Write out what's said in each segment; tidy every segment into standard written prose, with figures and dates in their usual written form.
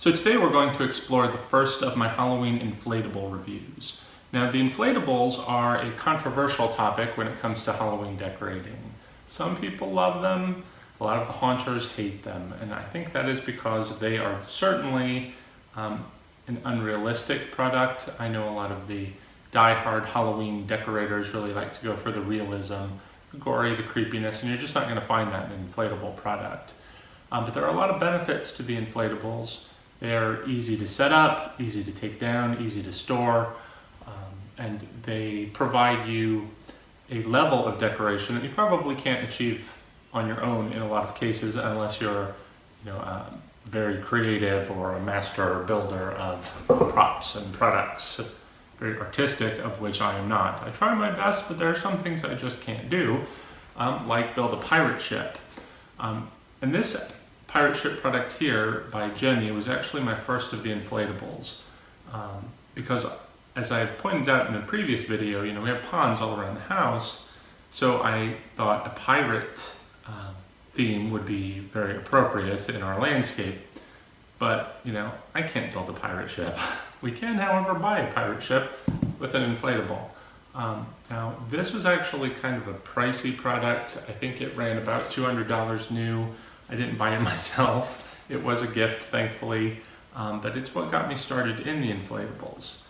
So today we're going to explore the first of my Halloween inflatable reviews. Now the inflatables are a controversial topic when it comes to Halloween decorating. Some people love them, a lot of the haunters hate them, and I think that is because they are certainly an unrealistic product. I know a lot of the die-hard Halloween decorators really like to go for the realism, the gory, the creepiness, and you're just not going to find that in an inflatable product. But there are a lot of benefits to the inflatables. They're easy to set up, easy to take down, easy to store, and they provide you a level of decoration that you probably can't achieve on your own in a lot of cases unless you're very creative or a master builder of props and products, very artistic, of which I am not. I try my best, but there are some things I just can't do, like build a pirate ship. And this pirate ship product here by Gemmy was actually my first of the inflatables, because as I pointed out in a previous video, we have ponds all around the house, so I thought a pirate theme would be very appropriate in our landscape. But I can't build a pirate ship. We can, however, buy a pirate ship with an inflatable. Now this was actually kind of a pricey product. I think it ran about $200 new. I didn't buy it myself. It was a gift, thankfully, but it's what got me started in the inflatables.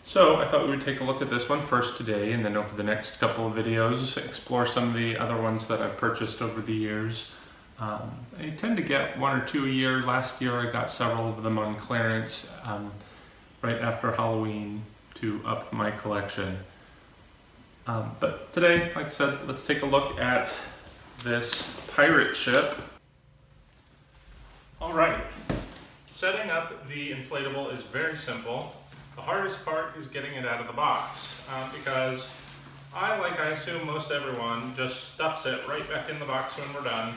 So I thought we would take a look at this one first today, and then over the next couple of videos, explore some of the other ones that I've purchased over the years. I tend to get one or two a year. Last year I got several of them on clearance right after Halloween to up my collection. But today, like I said, let's take a look at this pirate ship. All right, setting up the inflatable is very simple. The hardest part is getting it out of the box because I assume most everyone, just stuffs it right back in the box when we're done.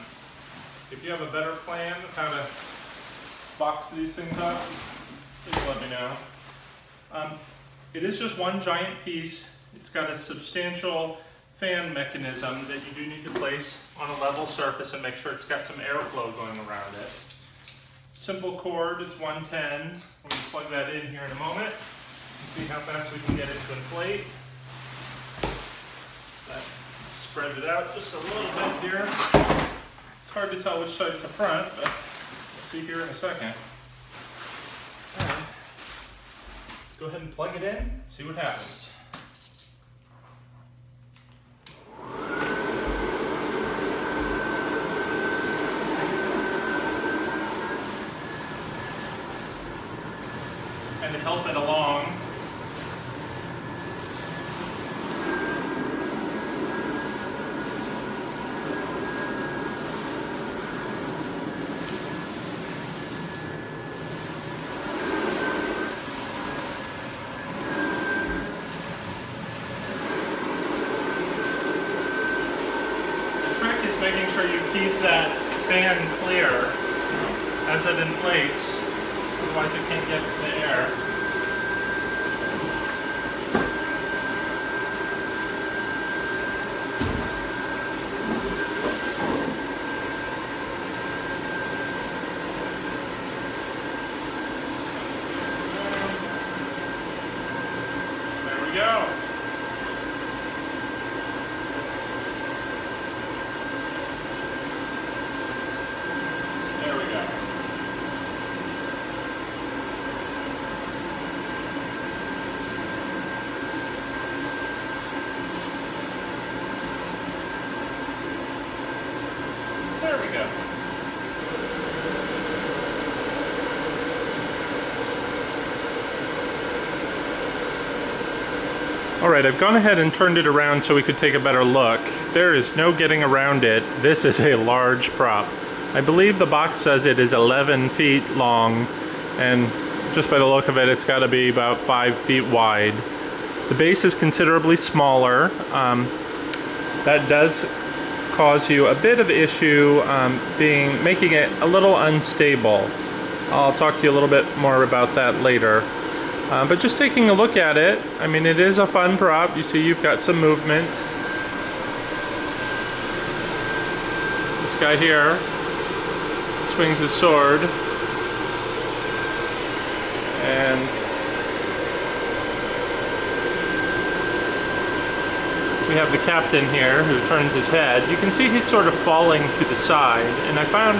If you have a better plan of how to box these things up, please let me know. It is just one giant piece. It's got a substantial fan mechanism that you do need to place on a level surface and make sure it's got some airflow going around it. Simple cord, it's 110. We're going to plug that in here in a moment and see how fast we can get it to inflate. Spread it out just a little bit here. It's hard to tell which side's the front, but we'll see here in a second. Right. Let's go ahead and plug it in and see what happens. And to help it along, the trick is making sure you keep that fan clear as it inflates. Otherwise it can't get the air. There we go. There we go. There we go. All right, I've gone ahead and turned it around so we could take a better look. There is no getting around it. This is a large prop. I believe the box says it is 11 feet long, and just by the look of it, it's got to be about 5 feet wide. The base is considerably smaller. That does cause you a bit of issue making it a little unstable. I'll talk to you a little bit more about that later. But just taking a look at it, I mean, it is a fun prop. You see you've got some movement. This guy here swings his sword. we have the captain here who turns his head. You can see he's sort of falling to the side, and I found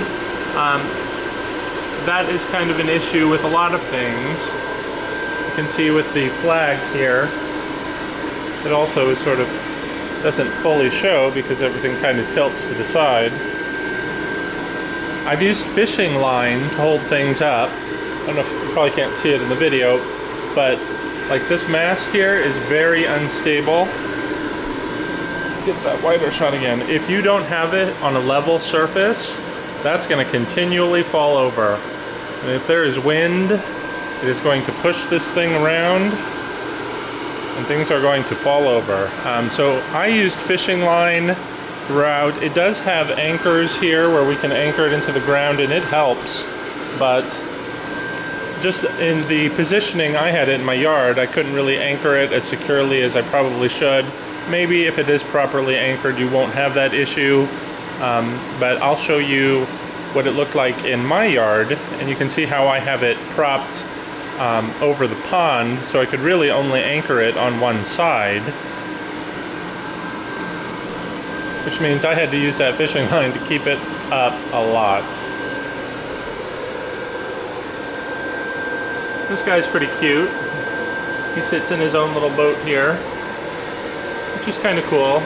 that is kind of an issue with a lot of things. You can see with the flag here, it also is sort of doesn't fully show because everything kind of tilts to the side. I've used fishing line to hold things up. I don't know if you probably can't see it in the video, but like this mast here is very unstable. Get that wider shot again. If you don't have it on a level surface, that's going to continually fall over. And if there is wind, it is going to push this thing around and things are going to fall over. So I used fishing line throughout. It does have anchors here where we can anchor it into the ground and it helps, but just in the positioning I had it in my yard, I couldn't really anchor it as securely as I probably should. Maybe if it is properly anchored, you won't have that issue, but I'll show you what it looked like in my yard, and you can see how I have it propped over the pond, so I could really only anchor it on one side, which means I had to use that fishing line to keep it up a lot. This guy's pretty cute. He sits in his own little boat here, which is kind of cool.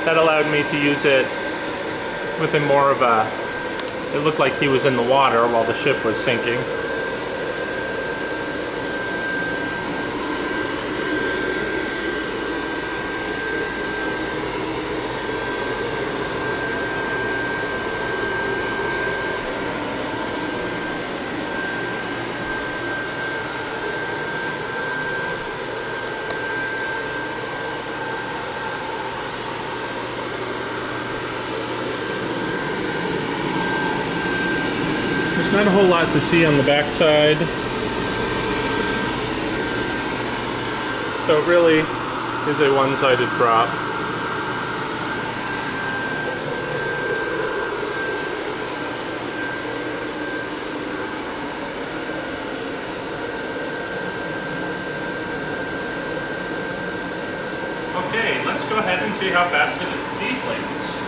That allowed me to use it with a more of a, it looked like he was in the water while the ship was sinking. Not a whole lot to see on the backside, so it really is a one-sided prop. Okay, let's go ahead and see how fast it deflates.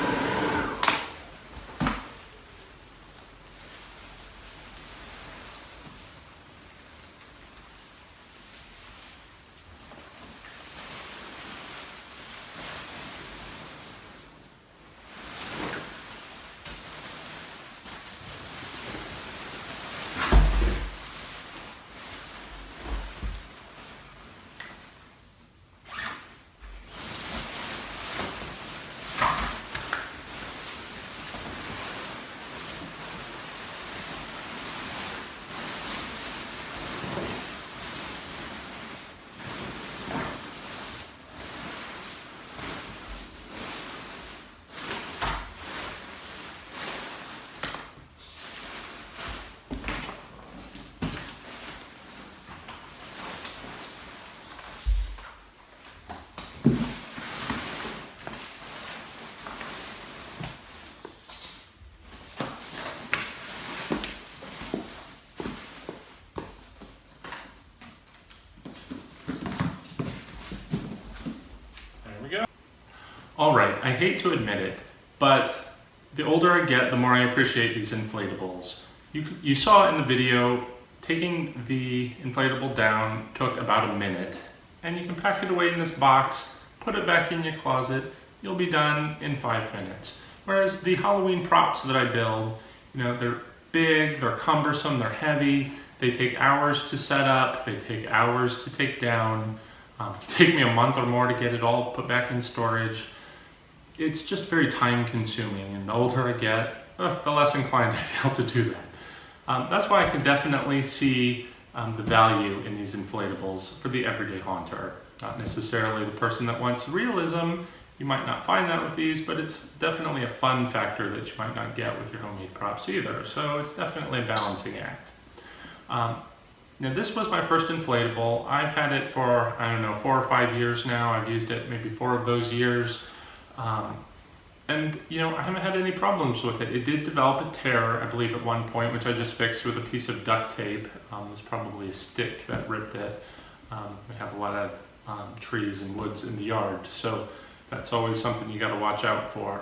Alright, I hate to admit it, but the older I get, the more I appreciate these inflatables. You saw in the video, taking the inflatable down took about a minute, and you can pack it away in this box, put it back in your closet, you'll be done in 5 minutes. Whereas the Halloween props that I build, you know, they're big, they're cumbersome, they're heavy, they take hours to set up, they take hours to take down. It can take me a month or more to get it all put back in storage. It's just very time consuming, and the older I get, the less inclined I feel to do that. That's why I can definitely see the value in these inflatables for the everyday haunter. Not necessarily the person that wants realism, you might not find that with these, but it's definitely a fun factor that you might not get with your homemade props either. So it's definitely a balancing act. Now this was my first inflatable. I've had it for, I don't know, 4 or 5 years now. I've used it maybe 4 of those years. And you know, I haven't had any problems with it. It did develop a tear, I believe, at one point, which I just fixed with a piece of duct tape. It was probably a stick that ripped it. We have a lot of trees and woods in the yard. So that's always something you got to watch out for.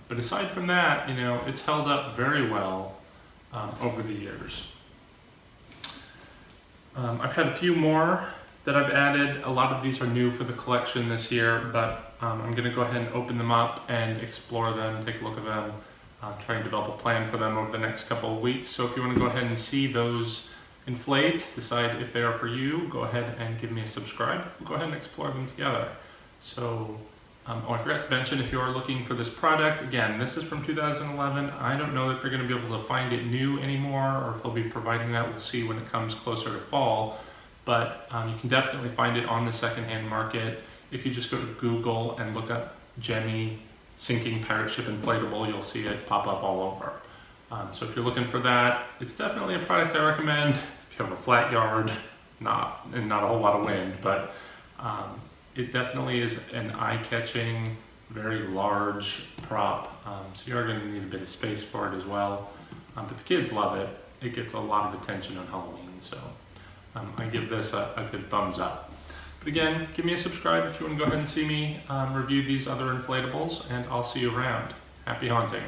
But aside from that, it's held up very well over the years. I've had a few more that I've added. A lot of these are new for the collection this year, but I'm going to go ahead and open them up and explore them, take a look at them, try and develop a plan for them over the next couple of weeks. So if you want to go ahead and see those inflate, decide if they are for you, go ahead and give me a subscribe. We'll go ahead and explore them together. So, I forgot to mention, if you are looking for this product, again, this is from 2011. I don't know if you're going to be able to find it new anymore, or if they'll be providing that. We'll see when it comes closer to fall. But you can definitely find it on the secondhand market. If you just go to Google and look up Gemmy sinking pirate ship inflatable, you'll see it pop up all over. So if you're looking for that, it's definitely a product I recommend. If you have a flat yard, not a whole lot of wind, but it definitely is an eye-catching, very large prop. So you are going to need a bit of space for it as well. But the kids love it. It gets a lot of attention on Halloween, so I give this a good thumbs up. But again, give me a subscribe if you want to go ahead and see me review these other inflatables, and I'll see you around. Happy haunting.